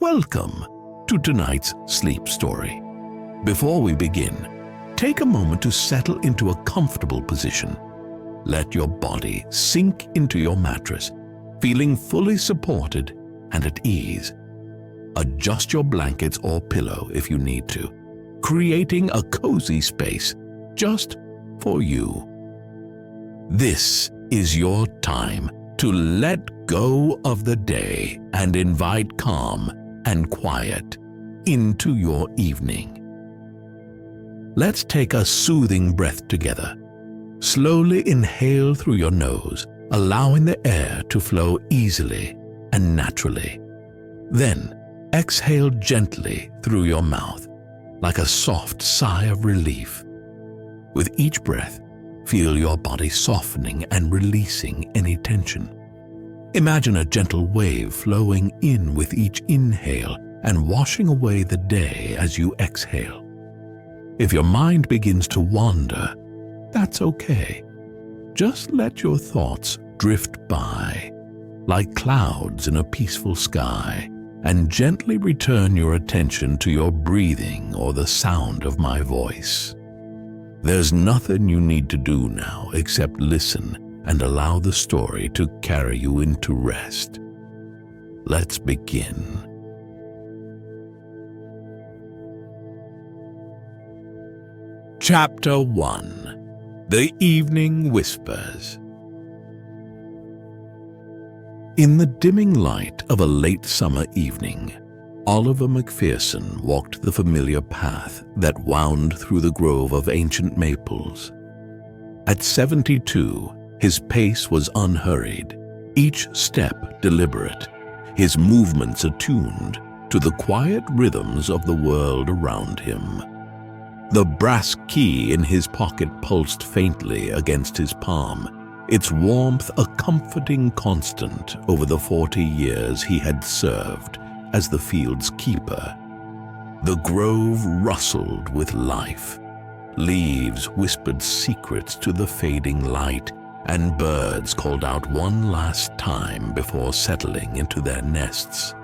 Welcome to tonight's sleep story. Before we begin, take a moment to settle into a comfortable position. Let your body sink into your mattress, feeling fully supported and at ease. Adjust your blankets or pillow if you need to, creating a cozy space just for you. This is your time to let go of the day and invite calm and quiet into your evening. Let's take a soothing breath together. Slowly inhale through your nose, allowing the air to flow easily and naturally. Then exhale gently through your mouth, like a soft sigh of relief. With each breath, feel your body softening and releasing any tension. Imagine a gentle wave flowing in with each inhale and washing away the day as you exhale. If your mind begins to wander, that's okay. Just let your thoughts drift by, like clouds in a peaceful sky, and gently return your attention to your breathing or the sound of my voice. There's nothing you need to do now except listen and allow the story to carry you into rest. Let's begin. Chapter 1. The Evening Whispers. In the dimming light of a late summer evening, Oliver Macpherson walked the familiar path that wound through the grove of ancient maples. At 72, his pace was unhurried, each step deliberate, his movements attuned to the quiet rhythms of the world around him. The brass key in his pocket pulsed faintly against his palm, its warmth a comforting constant over the 40 years he had served as the field's keeper. The grove rustled with life. Leaves whispered secrets to the fading light, and birds called out one last time before settling into their nests.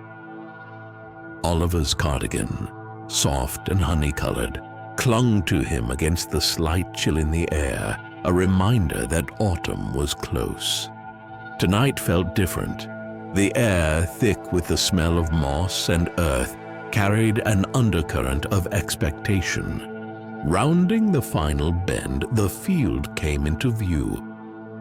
Oliver's cardigan, soft and honey-colored, clung to him against the slight chill in the air, a reminder that autumn was close. Tonight felt different. The air, thick with the smell of moss and earth, carried an undercurrent of expectation. Rounding the final bend, the field came into view.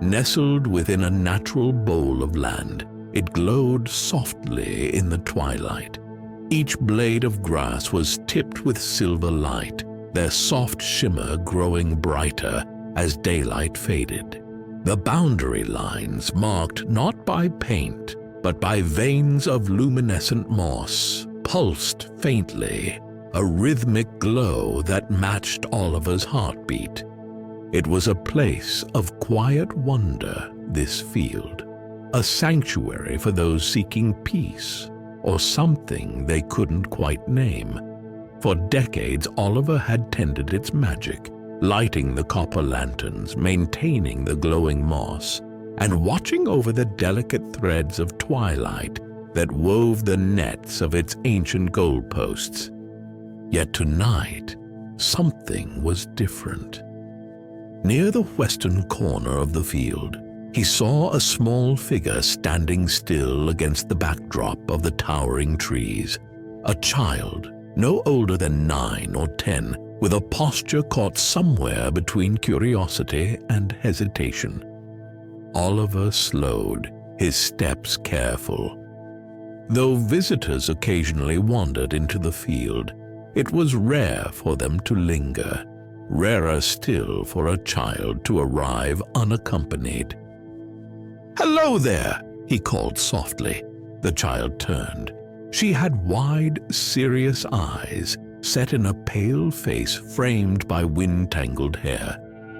Nestled within a natural bowl of land, it glowed softly in the twilight. Each blade of grass was tipped with silver light, their soft shimmer growing brighter as daylight faded. The boundary lines marked not by paint, but by veins of luminescent moss, pulsed faintly, a rhythmic glow that matched Oliver's heartbeat. It was a place of quiet wonder, this field, a sanctuary for those seeking peace, or something they couldn't quite name. For decades, Oliver had tended its magic, lighting the copper lanterns, maintaining the glowing moss, and watching over the delicate threads of twilight that wove the nets of its ancient goalposts. Yet tonight, something was different. Near the western corner of the field, he saw a small figure standing still against the backdrop of the towering trees. A child, no older than 9 or 10, with a posture caught somewhere between curiosity and hesitation. Oliver slowed, his steps careful. Though visitors occasionally wandered into the field, it was rare for them to linger. Rarer still for a child to arrive unaccompanied. "Hello there," he called softly. The child turned. She had wide, serious eyes, set in a pale face framed by wind-tangled hair.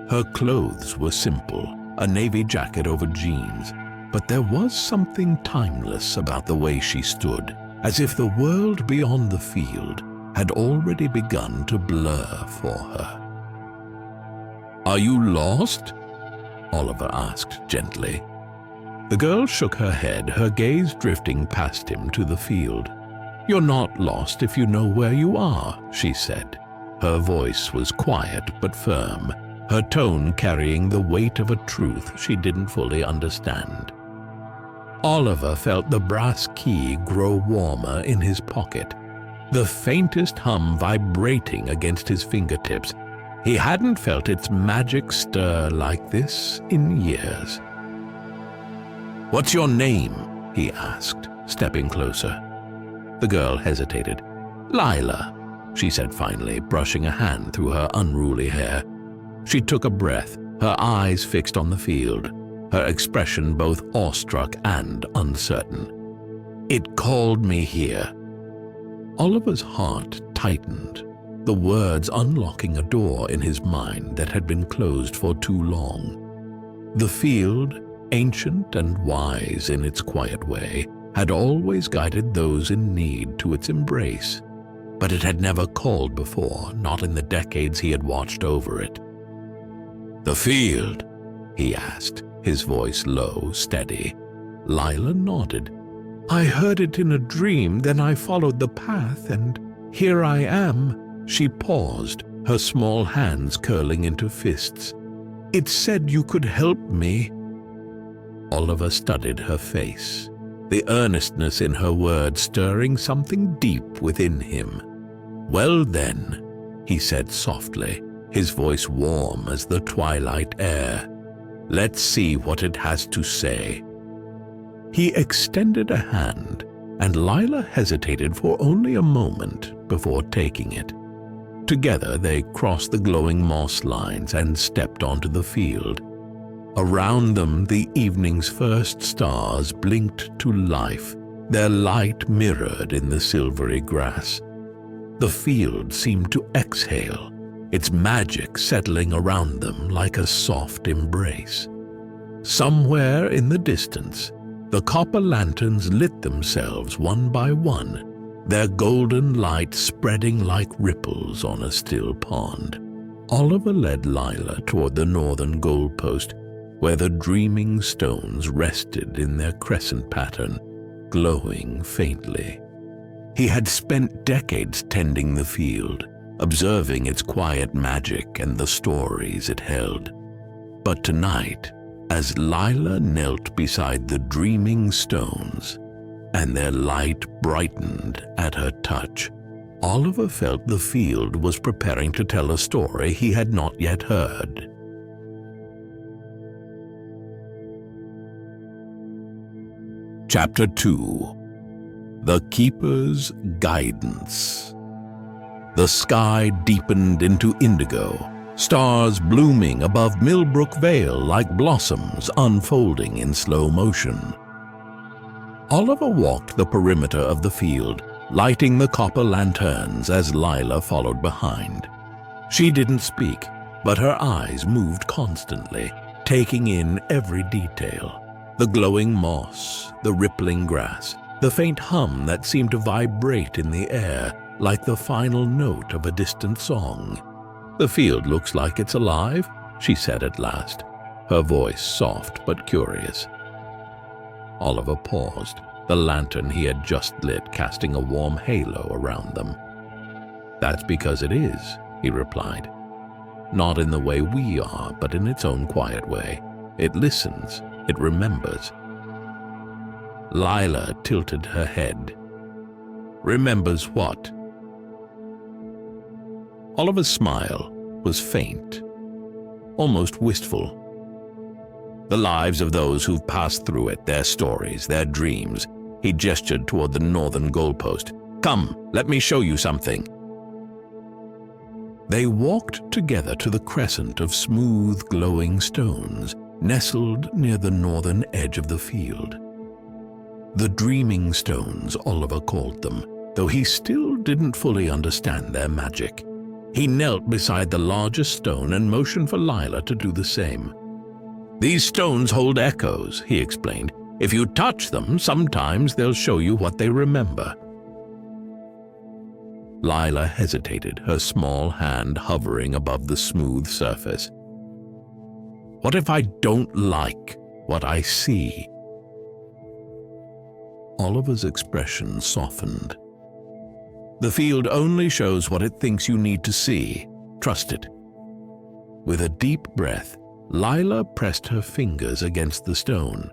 Her clothes were simple, a navy jacket over jeans, but there was something timeless about the way she stood, as if the world beyond the field had already begun to blur for her. "Are you lost?" Oliver asked gently. The girl shook her head, her gaze drifting past him to the field. "You're not lost if you know where you are," she said. Her voice was quiet but firm, her tone carrying the weight of a truth she didn't fully understand. Oliver felt the brass key grow warmer in his pocket, the faintest hum vibrating against his fingertips. He hadn't felt its magic stir like this in years. "What's your name?" he asked, stepping closer. The girl hesitated. "Lila," she said finally, brushing a hand through her unruly hair. She took a breath, her eyes fixed on the field, her expression both awestruck and uncertain. "It called me here." Oliver's heart tightened, the words unlocking a door in his mind that had been closed for too long. The field, ancient and wise in its quiet way, had always guided those in need to its embrace, but it had never called before, not in the decades he had watched over it. "The field?" he asked, his voice low, steady. Lila nodded. "I heard it in a dream, then I followed the path, and here I am." She paused, her small hands curling into fists. "It said you could help me." Oliver studied her face, the earnestness in her words stirring something deep within him. "Well then," he said softly, his voice warm as the twilight air, "let's see what it has to say." He extended a hand, and Lila hesitated for only a moment before taking it. Together they crossed the glowing moss lines and stepped onto the field. Around them, the evening's first stars blinked to life, their light mirrored in the silvery grass. The field seemed to exhale, its magic settling around them like a soft embrace. Somewhere in the distance, the copper lanterns lit themselves one by one, their golden light spreading like ripples on a still pond. Oliver led Lila toward the northern goalpost, where the dreaming stones rested in their crescent pattern, glowing faintly. He had spent decades tending the field, observing its quiet magic and the stories it held. But tonight, as Lila knelt beside the dreaming stones, and their light brightened at her touch, Oliver felt the field was preparing to tell a story he had not yet heard. Chapter 2. The Keeper's Guidance. The sky deepened into indigo, stars blooming above Millbrook Vale like blossoms unfolding in slow motion. Oliver walked the perimeter of the field, lighting the copper lanterns as Lila followed behind. She didn't speak, but her eyes moved constantly, taking in every detail. The glowing moss, the rippling grass, the faint hum that seemed to vibrate in the air like the final note of a distant song. "The field looks like it's alive," she said at last, her voice soft but curious. Oliver paused, the lantern he had just lit casting a warm halo around them. "That's because it is," he replied. "Not in the way we are, but in its own quiet way. It listens, it remembers." Lila tilted her head. "Remembers what?" Oliver's smile was faint, almost wistful. "The lives of those who've passed through it, their stories, their dreams." He gestured toward the northern goalpost. "Come, let me show you something." They walked together to the crescent of smooth, glowing stones, nestled near the northern edge of the field. The dreaming stones, Oliver called them, though he still didn't fully understand their magic. He knelt beside the largest stone and motioned for Lila to do the same. "These stones hold echoes," he explained. "If you touch them, sometimes they'll show you what they remember." Lila hesitated, her small hand hovering above the smooth surface. "What if I don't like what I see?" Oliver's expression softened. The field only shows what it thinks you need to see. Trust it." With a deep breath, Lila pressed her fingers against the stone.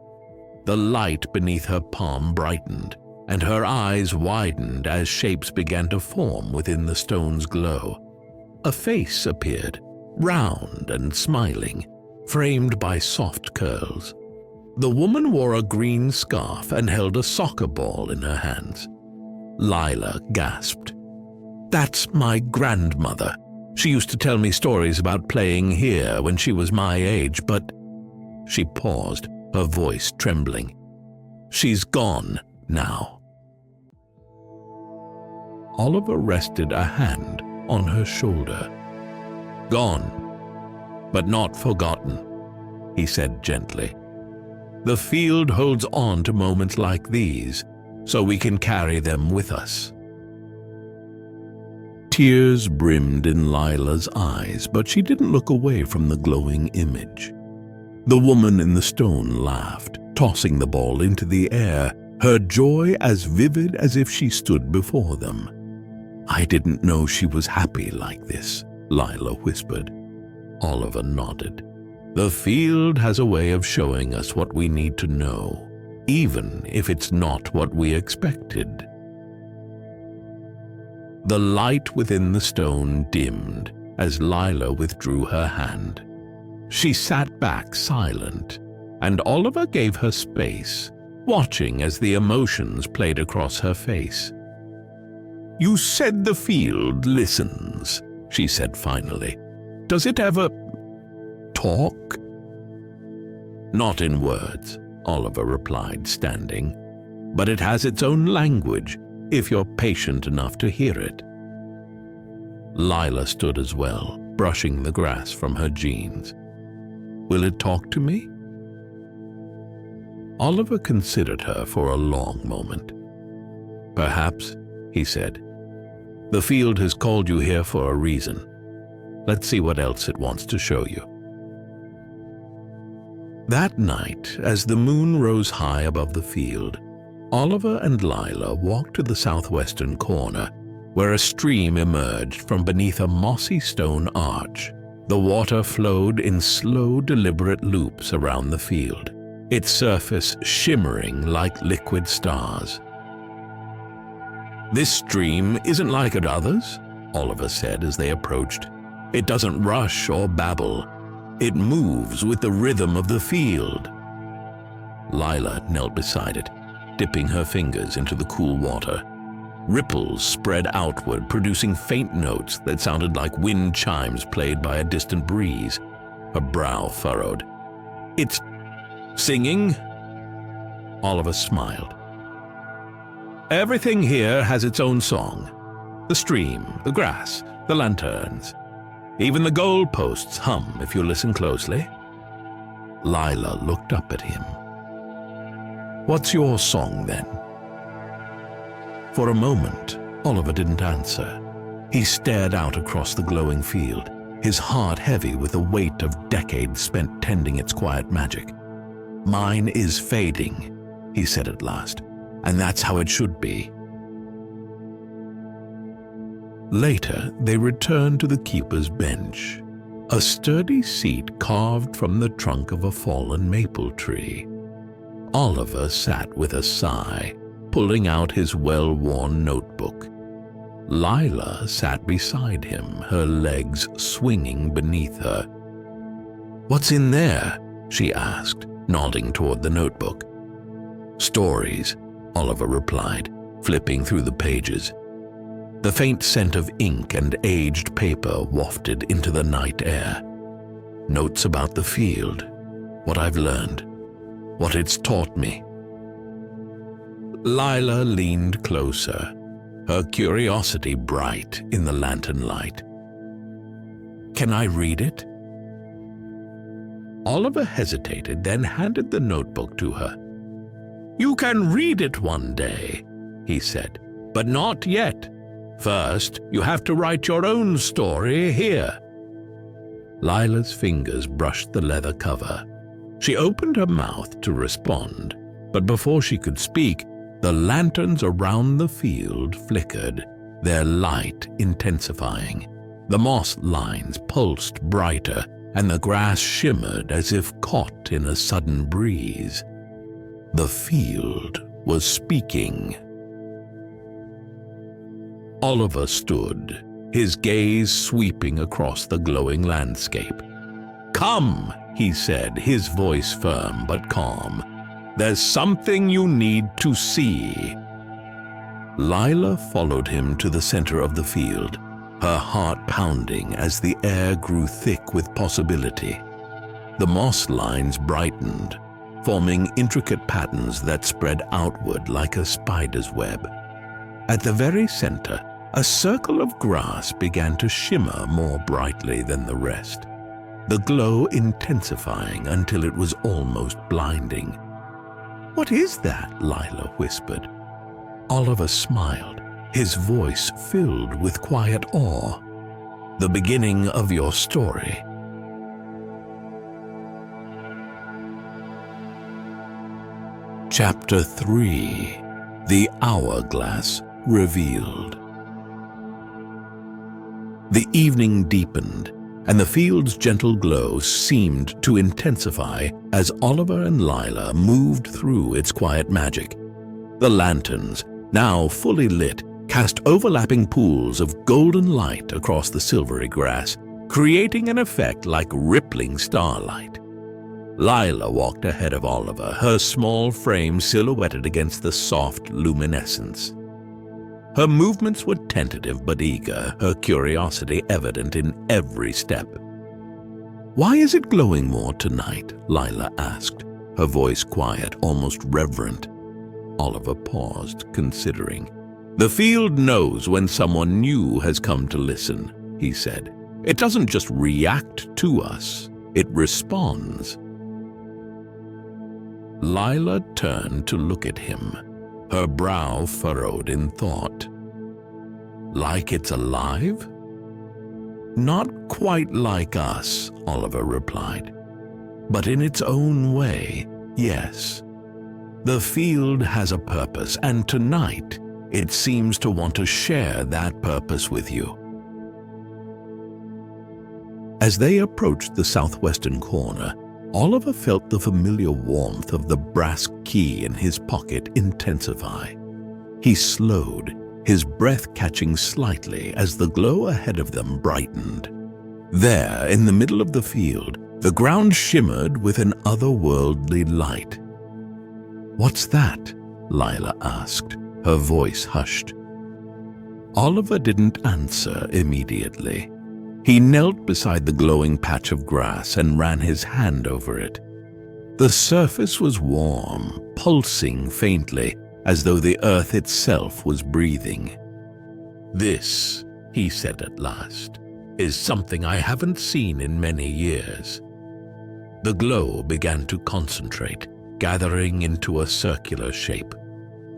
The light beneath her palm brightened, and her eyes widened as shapes began to form within the stone's glow. A face appeared, round and smiling, framed by soft curls. The woman wore a green scarf and held a soccer ball in her hands. Lila gasped. "That's my grandmother. She used to tell me stories about playing here when she was my age, but—" She paused, her voice trembling. "She's gone now." Oliver rested a hand on her shoulder. "Gone, but not forgotten," he said gently. "The field holds on to moments like these, so we can carry them with us." Tears brimmed in Lila's eyes, but she didn't look away from the glowing image. The woman in the stone laughed, tossing the ball into the air, her joy as vivid as if she stood before them. "I didn't know she was happy like this," Lila whispered. Oliver nodded. "The field has a way of showing us what we need to know, even if it's not what we expected." The light within the stone dimmed as Lila withdrew her hand. She sat back silent, and Oliver gave her space, watching as the emotions played across her face. "You said the field listens," she said finally. "Does it ever talk?" "Not in words," Oliver replied, standing. "But it has its own language, if you're patient enough to hear it." Lila stood as well, brushing the grass from her jeans. "Will it talk to me?" Oliver considered her for a long moment. "Perhaps," he said. "The field has called you here for a reason. Let's see what else it wants to show you." That night, as the moon rose high above the field, Oliver and Lila walked to the southwestern corner, where a stream emerged from beneath a mossy stone arch. The water flowed in slow, deliberate loops around the field, its surface shimmering like liquid stars. "This stream isn't like others," Oliver said as they approached. "It doesn't rush or babble. It moves with the rhythm of the field." Lila knelt beside it, dipping her fingers into the cool water. Ripples spread outward, producing faint notes that sounded like wind chimes played by a distant breeze. Her brow furrowed. "It's singing?" Oliver smiled. "Everything here has its own song. The stream, the grass, the lanterns. Even the goalposts hum if you listen closely." Lila looked up at him. "What's your song, then?" For a moment, Oliver didn't answer. He stared out across the glowing field, his heart heavy with the weight of decades spent tending its quiet magic. "Mine is fading," he said at last, "and that's how it should be." Later, they returned to the keeper's bench, a sturdy seat carved from the trunk of a fallen maple tree. Oliver sat with a sigh, pulling out his well-worn notebook. Lila sat beside him, her legs swinging beneath her. "What's in there?" she asked, nodding toward the notebook. "Stories," Oliver replied, flipping through the pages. The faint scent of ink and aged paper wafted into the night air. Notes about the field, what I've learned, what it's taught me. Lila leaned closer, her curiosity bright in the lantern light. "Can I read it?" Oliver hesitated, then handed the notebook to her. "You can read it one day," he said, "but not yet. First, you have to write your own story here." Lila's fingers brushed the leather cover. She opened her mouth to respond, but before she could speak, the lanterns around the field flickered, their light intensifying. The moss lines pulsed brighter, and the grass shimmered as if caught in a sudden breeze. The field was speaking. Oliver stood, his gaze sweeping across the glowing landscape. "Come," he said, his voice firm but calm. "There's something you need to see." Lila followed him to the center of the field, her heart pounding as the air grew thick with possibility. The moss lines brightened, forming intricate patterns that spread outward like a spider's web. At the very center, a circle of grass began to shimmer more brightly than the rest, the glow intensifying until it was almost blinding. "What is that?" Lila whispered. Oliver smiled, his voice filled with quiet awe. "The beginning of your story." Chapter 3: The Hourglass Revealed. The evening deepened, and the field's gentle glow seemed to intensify as Oliver and Lila moved through its quiet magic. The lanterns, now fully lit, cast overlapping pools of golden light across the silvery grass, creating an effect like rippling starlight. Lila walked ahead of Oliver, her small frame silhouetted against the soft luminescence. Her movements were tentative but eager, her curiosity evident in every step. "Why is it glowing more tonight?" Lila asked, her voice quiet, almost reverent. Oliver paused, considering. "The field knows when someone new has come to listen," he said. "It doesn't just react to us, it responds." Lila turned to look at him, her brow furrowed in thought. "Like it's alive?" "Not quite like us," Oliver replied. "But in its own way, yes. The field has a purpose, and tonight it seems to want to share that purpose with you." As they approached the southwestern corner, Oliver felt the familiar warmth of the brass key in his pocket intensify. He slowed, his breath catching slightly as the glow ahead of them brightened. There, in the middle of the field, the ground shimmered with an otherworldly light. "What's that?" Lila asked, her voice hushed. Oliver didn't answer immediately. He knelt beside the glowing patch of grass and ran his hand over it. The surface was warm, pulsing faintly, as though the earth itself was breathing. "This," he said at last, "is something I haven't seen in many years." The glow began to concentrate, gathering into a circular shape.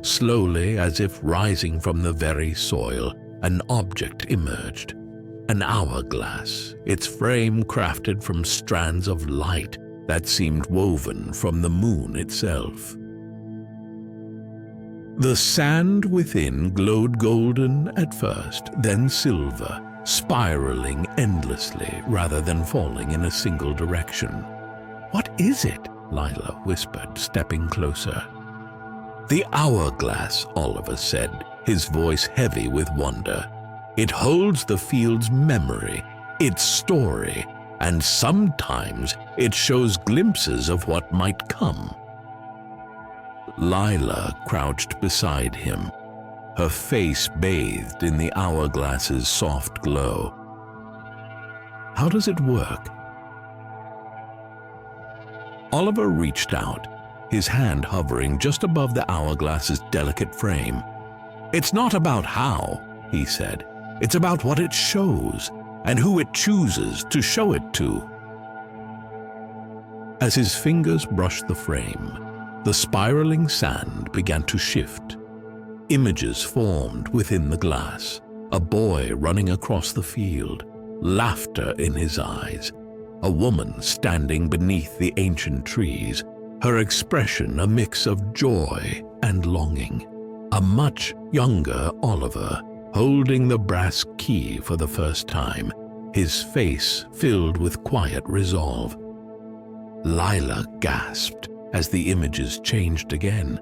Slowly, as if rising from the very soil, an object emerged. An hourglass, its frame crafted from strands of light that seemed woven from the moon itself. The sand within glowed golden at first, then silver, spiraling endlessly rather than falling in a single direction. "What is it?" Lila whispered, stepping closer. "The hourglass," Oliver said, his voice heavy with wonder. "It holds the field's memory, its story, and sometimes it shows glimpses of what might come." Lila crouched beside him, her face bathed in the hourglass's soft glow. "How does it work?" Oliver reached out, his hand hovering just above the hourglass's delicate frame. "It's not about how," he said. "It's about what it shows and who it chooses to show it to." As his fingers brushed the frame, the spiraling sand began to shift. Images formed within the glass, a boy running across the field, laughter in his eyes, a woman standing beneath the ancient trees, her expression a mix of joy and longing, a much younger Oliver, holding the brass key for the first time, his face filled with quiet resolve. Lila gasped as the images changed again.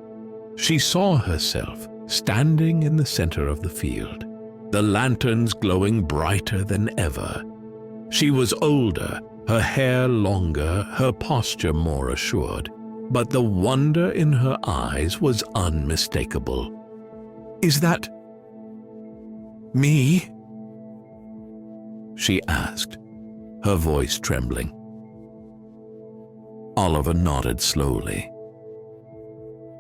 She saw herself standing in the center of the field, the lanterns glowing brighter than ever. She was older, her hair longer, her posture more assured, but the wonder in her eyes was unmistakable. "Is that me?" she asked, her voice trembling. Oliver nodded slowly.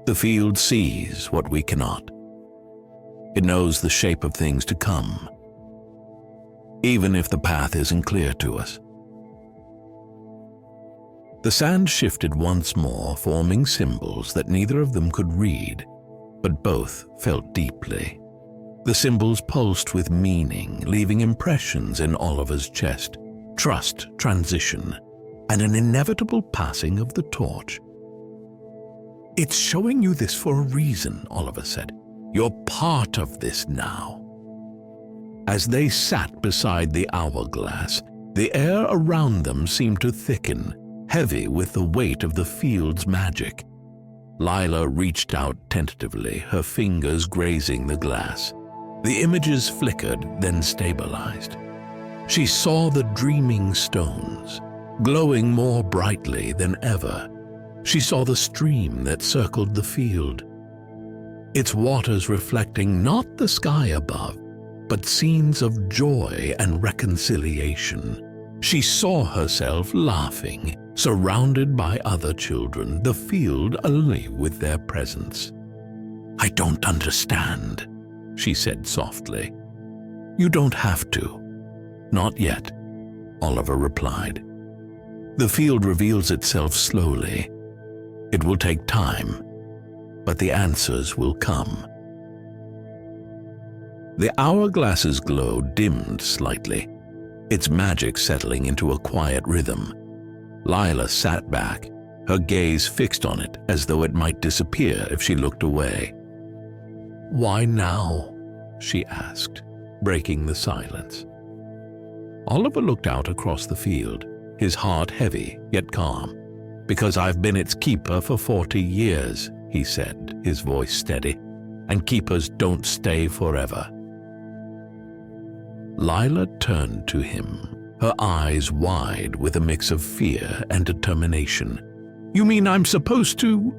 The field sees what we cannot. It knows the shape of things to come, even if the path isn't clear to us. The sand shifted once more, forming symbols that neither of them could read, but both felt deeply. The symbols pulsed with meaning, leaving impressions in Oliver's chest: trust, transition, and an inevitable passing of the torch. "It's showing you this for a reason," Oliver said. "You're part of this now." As they sat beside the hourglass, the air around them seemed to thicken, heavy with the weight of the field's magic. Lila reached out tentatively, her fingers grazing the glass. The images flickered, then stabilized. She saw the dreaming stones, glowing more brightly than ever. She saw the stream that circled the field, its waters reflecting not the sky above, but scenes of joy and reconciliation. She saw herself laughing, surrounded by other children, the field alive with their presence. "I don't understand," she said softly. "You don't have to." "Not yet," Oliver replied. "The field reveals itself slowly. It will take time, but the answers will come." The hourglass's glow dimmed slightly, its magic settling into a quiet rhythm. Lila sat back, her gaze fixed on it as though it might disappear if she looked away. "Why now?" she asked, breaking the silence. Oliver looked out across the field, his heart heavy yet calm. "Because I've been its keeper for 40 years, he said, his voice steady, "and keepers don't stay forever." Lila turned to him, her eyes wide with a mix of fear and determination. "You mean I'm supposed to?"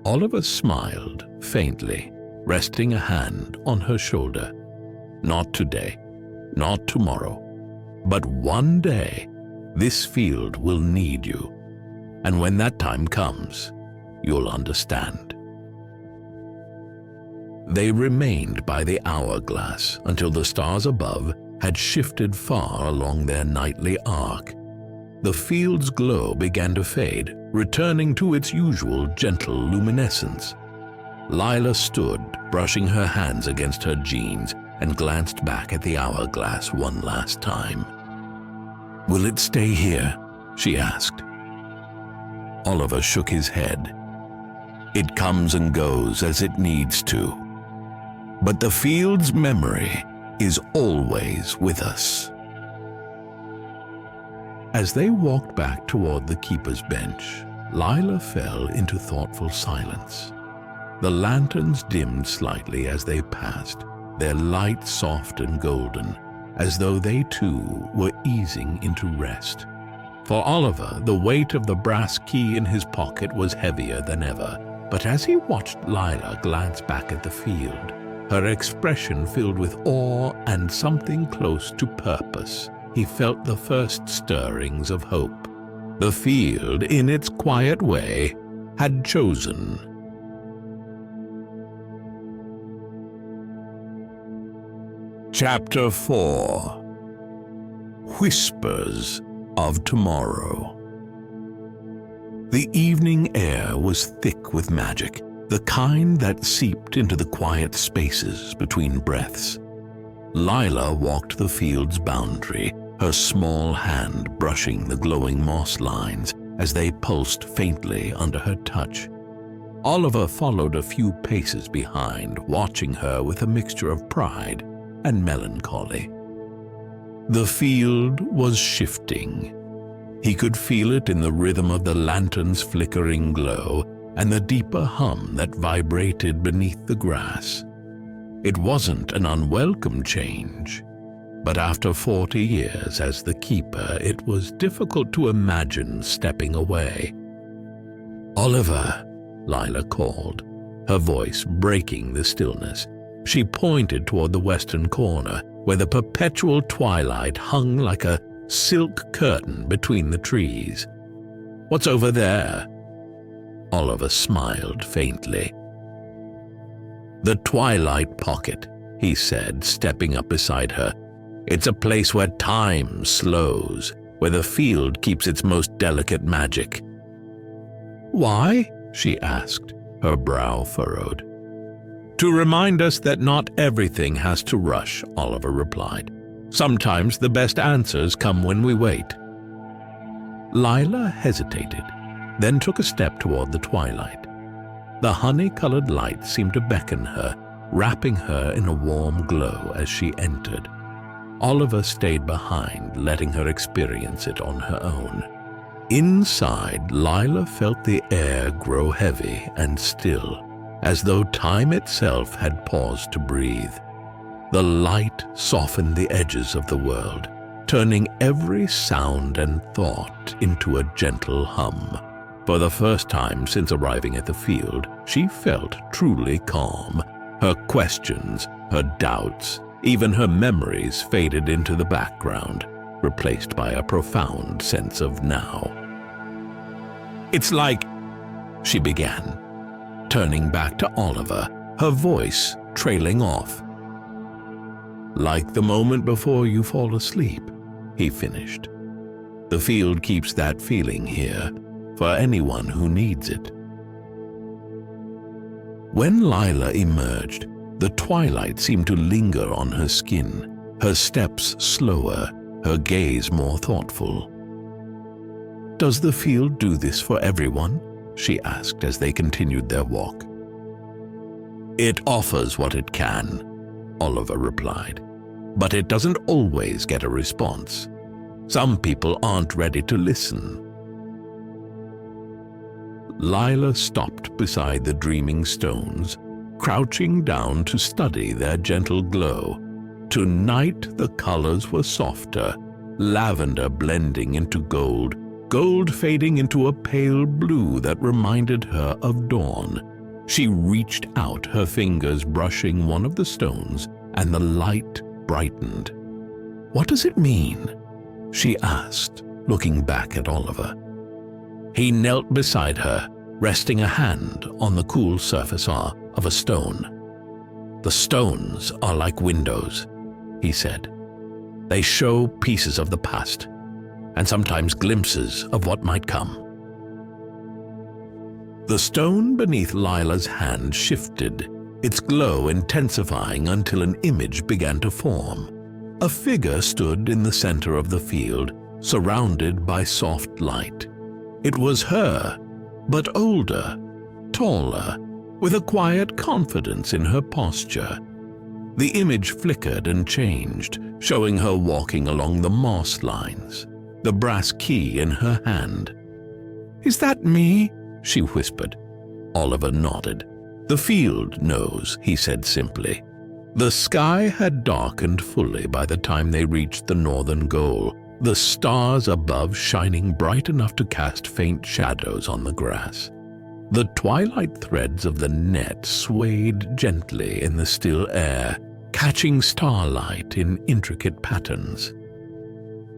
Oliver smiled faintly, resting a hand on her shoulder. "Not today, not tomorrow, but one day this field will need you. And when that time comes, you'll understand." They remained by the hourglass until the stars above had shifted far along their nightly arc. The field's glow began to fade, returning to its usual gentle luminescence. Lila stood, brushing her hands against her jeans, and glanced back at the hourglass one last time. "Will it stay here?" she asked. Oliver shook his head. "It comes and goes as it needs to. But the field's memory is always with us." As they walked back toward the keeper's bench, Lila fell into thoughtful silence. The lanterns dimmed slightly as they passed, their light soft and golden, as though they too were easing into rest. For Oliver, the weight of the brass key in his pocket was heavier than ever, but as he watched Lila glance back at the field, her expression filled with awe and something close to purpose, he felt the first stirrings of hope. The field, in its quiet way, had chosen. Chapter 4. Whispers of Tomorrow. The evening air was thick with magic, the kind that seeped into the quiet spaces between breaths. Lila walked the field's boundary, her small hand brushing the glowing moss lines as they pulsed faintly under her touch. Oliver followed a few paces behind, watching her with a mixture of pride and melancholy. The field was shifting. He could feel it in the rhythm of the lantern's flickering glow and the deeper hum that vibrated beneath the grass. It wasn't an unwelcome change, but after 40 years as the keeper, it was difficult to imagine stepping away. "Oliver," Lila called, her voice breaking the stillness. She pointed toward the western corner, where the perpetual twilight hung like a silk curtain between the trees. "What's over there?" Oliver smiled faintly. "The Twilight Pocket," he said, stepping up beside her. "It's a place where time slows, where the field keeps its most delicate magic." "Why?" she asked, her brow furrowed. "To remind us that not everything has to rush," Oliver replied. "Sometimes the best answers come when we wait." Lila hesitated, then took a step toward the twilight. The honey-colored light seemed to beckon her, wrapping her in a warm glow as she entered. Oliver stayed behind, letting her experience it on her own. Inside, Lila felt the air grow heavy and still, as though time itself had paused to breathe. The light softened the edges of the world, turning every sound and thought into a gentle hum. For the first time since arriving at the field, she felt truly calm. Her questions, her doubts, even her memories faded into the background, replaced by a profound sense of now. "It's like," she began, turning back to Oliver, her voice trailing off. "Like the moment before you fall asleep," he finished. "The field keeps that feeling here, for anyone who needs it." When Lila emerged, the twilight seemed to linger on her skin, her steps slower, her gaze more thoughtful. "Does the field do this for everyone?" she asked as they continued their walk. "It offers what it can," Oliver replied, "but it doesn't always get a response. Some people aren't ready to listen." Lila stopped beside the dreaming stones, crouching down to study their gentle glow. Tonight the colors were softer, lavender blending into gold, gold fading into a pale blue that reminded her of dawn. She reached out, her fingers brushing one of the stones, and the light brightened. "What does it mean?" she asked, looking back at Oliver. He knelt beside her, resting a hand on the cool surface of a stone. "The stones are like windows," he said. "They show pieces of the past, and sometimes glimpses of what might come." The stone beneath Lila's hand shifted, its glow intensifying until an image began to form. A figure stood in the center of the field, surrounded by soft light. It was her, but older, taller, with a quiet confidence in her posture. The image flickered and changed, showing her walking along the moss lines, the brass key in her hand. "Is that me?" she whispered. Oliver nodded. "The field knows," he said simply. The sky had darkened fully by the time they reached the northern goal, the stars above shining bright enough to cast faint shadows on the grass. The twilight threads of the net swayed gently in the still air, catching starlight in intricate patterns.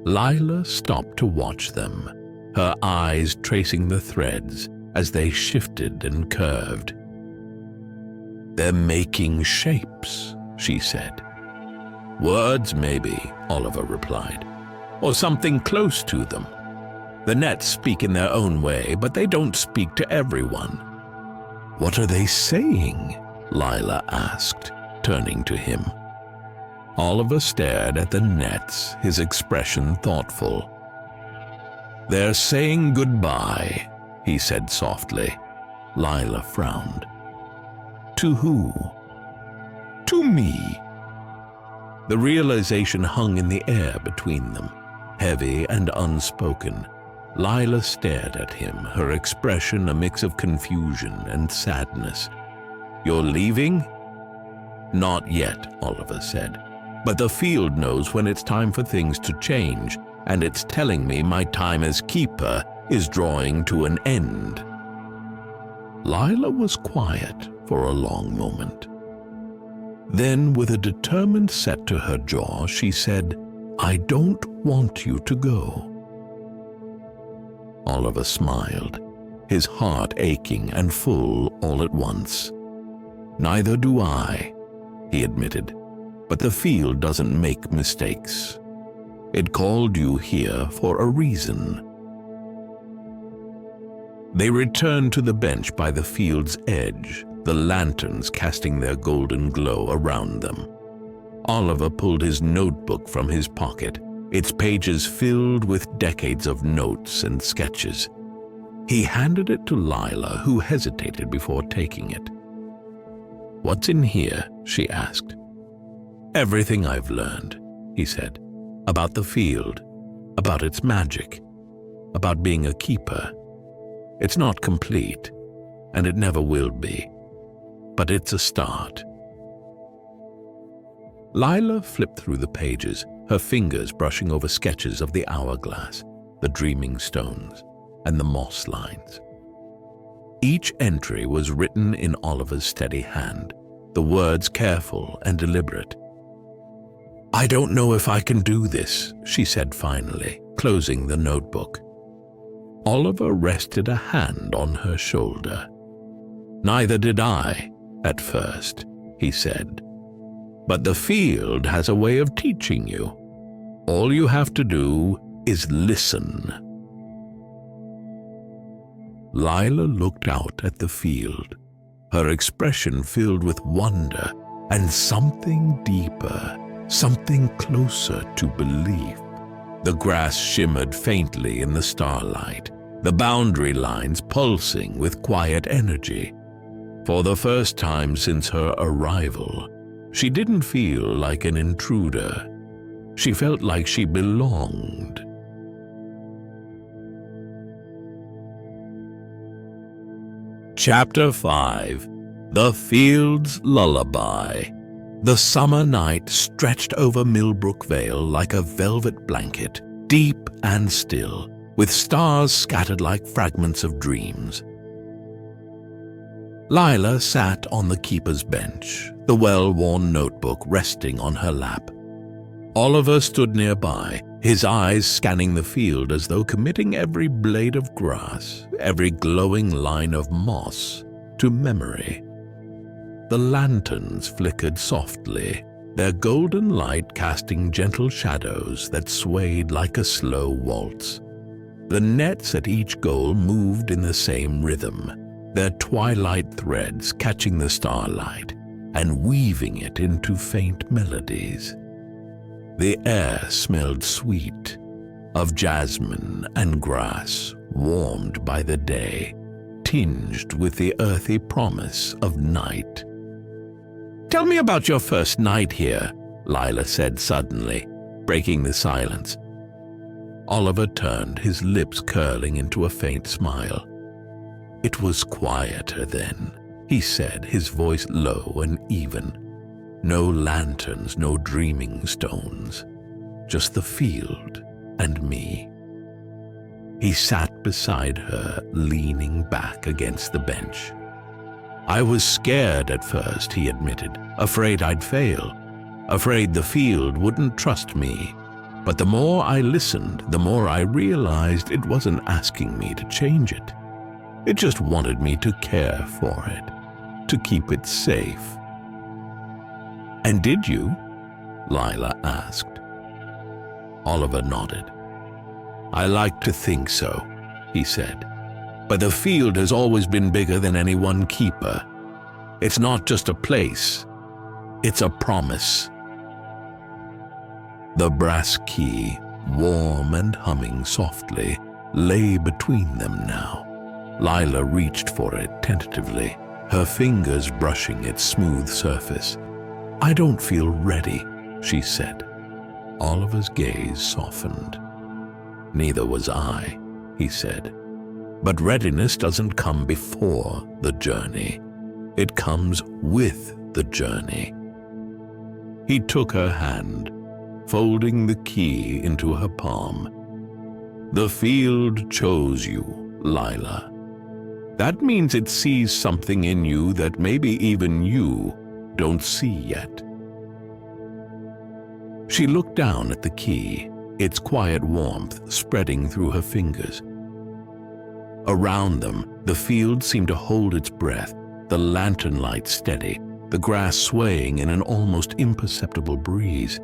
Lila stopped to watch them, her eyes tracing the threads as they shifted and curved. "They're making shapes," she said. "Words, maybe," Oliver replied, "or something close to them. The nets speak in their own way, but they don't speak to everyone." "What are they saying?" Lila asked, turning to him. Oliver stared at the nets, his expression thoughtful. "They're saying goodbye," he said softly. Lila frowned. To who? To me. The realization hung in the air between them, heavy and unspoken. Lila stared at him, her expression a mix of confusion and sadness. You're leaving? Not yet, Oliver said. But the field knows when it's time for things to change, and it's telling me my time as keeper is drawing to an end. Lila was quiet for a long moment. Then, with a determined set to her jaw, she said, I don't want you to go. Oliver smiled, his heart aching and full all at once. Neither do I, he admitted, but the field doesn't make mistakes. It called you here for a reason. They returned to the bench by the field's edge, the lanterns casting their golden glow around them. Oliver pulled his notebook from his pocket, its pages filled with decades of notes and sketches. He handed it to Lila, who hesitated before taking it. What's in here? She asked. Everything I've learned, he said, about the field, about its magic, about being a keeper. It's not complete, and it never will be, but it's a start. Lila flipped through the pages, her fingers brushing over sketches of the hourglass, the dreaming stones, and the moss lines. Each entry was written in Oliver's steady hand, the words careful and deliberate. I don't know if I can do this, she said finally, closing the notebook. Oliver rested a hand on her shoulder. Neither did I, at first, he said. But the field has a way of teaching you. All you have to do is listen. Lila looked out at the field, her expression filled with wonder and something deeper, something closer to belief. The grass shimmered faintly in the starlight, the boundary lines pulsing with quiet energy. For the first time since her arrival, she didn't feel like an intruder. She felt like she belonged. Chapter 5. The Field's Lullaby. The summer night stretched over Millbrook Vale like a velvet blanket, deep and still, with stars scattered like fragments of dreams. Lila sat on the keeper's bench, the well-worn notebook resting on her lap. Oliver stood nearby, his eyes scanning the field as though committing every blade of grass, every glowing line of moss, to memory. The lanterns flickered softly, their golden light casting gentle shadows that swayed like a slow waltz. The nets at each goal moved in the same rhythm, their twilight threads catching the starlight and weaving it into faint melodies. The air smelled sweet, of jasmine and grass, warmed by the day, tinged with the earthy promise of night. Tell me about your first night here, Lila said suddenly, breaking the silence. Oliver turned, his lips curling into a faint smile. It was quieter then, he said, his voice low and even. No lanterns, no dreaming stones, just the field and me. He sat beside her, leaning back against the bench. I was scared at first, he admitted, afraid I'd fail, afraid the field wouldn't trust me. But the more I listened, the more I realized it wasn't asking me to change it. It just wanted me to care for it, to keep it safe. And did you? Lila asked. Oliver nodded. I like to think so, he said. But the field has always been bigger than any one keeper. It's not just a place, it's a promise. The brass key, warm and humming softly, lay between them now, Lila reached for it tentatively, her fingers brushing its smooth surface. "I don't feel ready," she said. Oliver's gaze softened. "Neither was I," he said. "But readiness doesn't come before the journey. It comes with the journey." He took her hand, folding the key into her palm. "The field chose you, Lila. That means it sees something in you that maybe even you don't see yet." She looked down at the key, its quiet warmth spreading through her fingers. Around them, the field seemed to hold its breath, the lantern light steady, the grass swaying in an almost imperceptible breeze.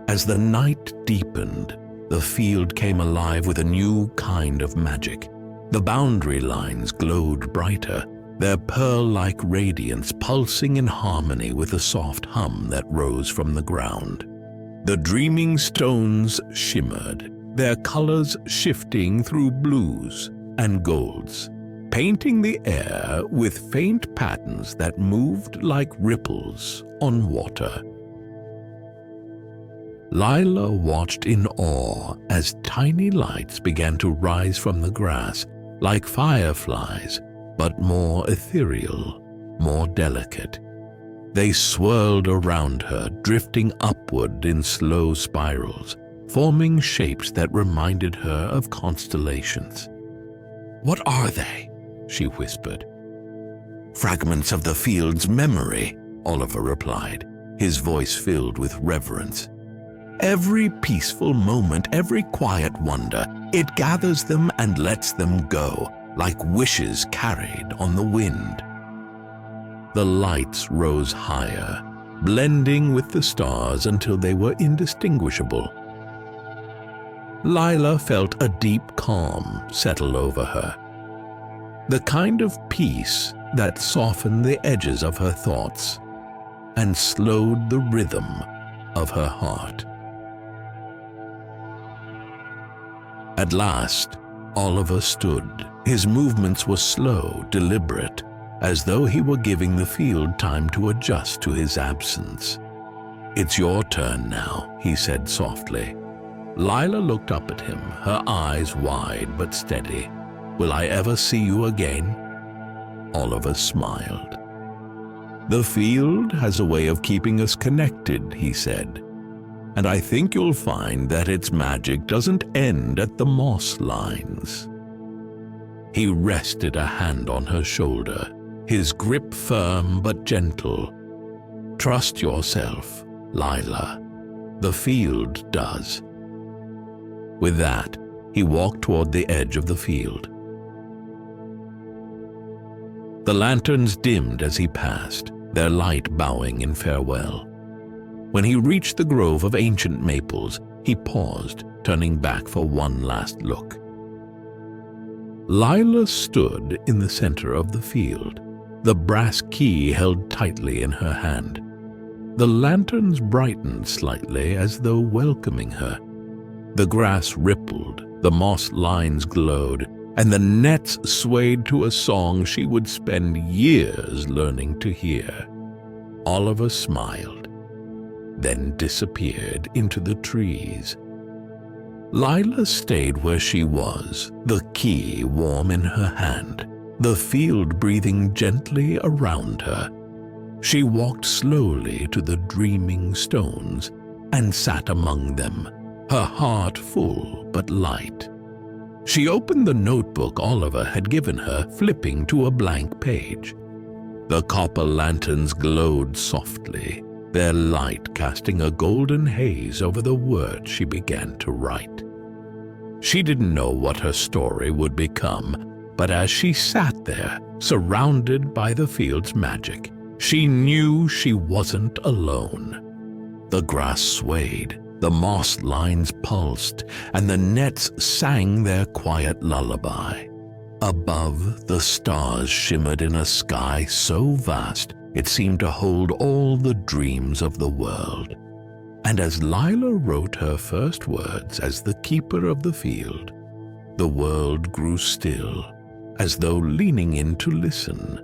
As the night deepened, the field came alive with a new kind of magic. The boundary lines glowed brighter, their pearl-like radiance pulsing in harmony with the soft hum that rose from the ground. The dreaming stones shimmered, their colors shifting through blues and golds, painting the air with faint patterns that moved like ripples on water. Lila watched in awe as tiny lights began to rise from the grass, like fireflies, but more ethereal, more delicate. They swirled around her, drifting upward in slow spirals, forming shapes that reminded her of constellations. "What are they?" she whispered. "Fragments of the field's memory," Oliver replied, his voice filled with reverence. "Every peaceful moment, every quiet wonder, it gathers them and lets them go, like wishes carried on the wind." The lights rose higher, blending with the stars until they were indistinguishable. Lila felt a deep calm settle over her, the kind of peace that softened the edges of her thoughts and slowed the rhythm of her heart. At last, Oliver stood. His movements were slow, deliberate, as though he were giving the field time to adjust to his absence. "It's your turn now," he said softly. Lila looked up at him, her eyes wide but steady. "Will I ever see you again?" Oliver smiled. "The field has a way of keeping us connected," he said. "And I think you'll find that its magic doesn't end at the moss lines." He rested a hand on her shoulder, his grip firm but gentle. "Trust yourself, Lila. The field does." With that, he walked toward the edge of the field. The lanterns dimmed as he passed, their light bowing in farewell. When he reached the grove of ancient maples, he paused, turning back for one last look. Lila stood in the center of the field, the brass key held tightly in her hand. The lanterns brightened slightly as though welcoming her. The grass rippled, the moss lines glowed, and the nets swayed to a song she would spend years learning to hear. Oliver smiled, then disappeared into the trees. Lila stayed where she was, the key warm in her hand, the field breathing gently around her. She walked slowly to the dreaming stones and sat among them, her heart full but light. She opened the notebook Oliver had given her, flipping to a blank page. The copper lanterns glowed softly, their light casting a golden haze over the words she began to write. She didn't know what her story would become, but as she sat there, surrounded by the field's magic, she knew she wasn't alone. The grass swayed, the moss lines pulsed, and the nets sang their quiet lullaby. Above, the stars shimmered in a sky so vast it seemed to hold all the dreams of the world. And as Lila wrote her first words as the keeper of the field, The world grew still, as though leaning in to listen.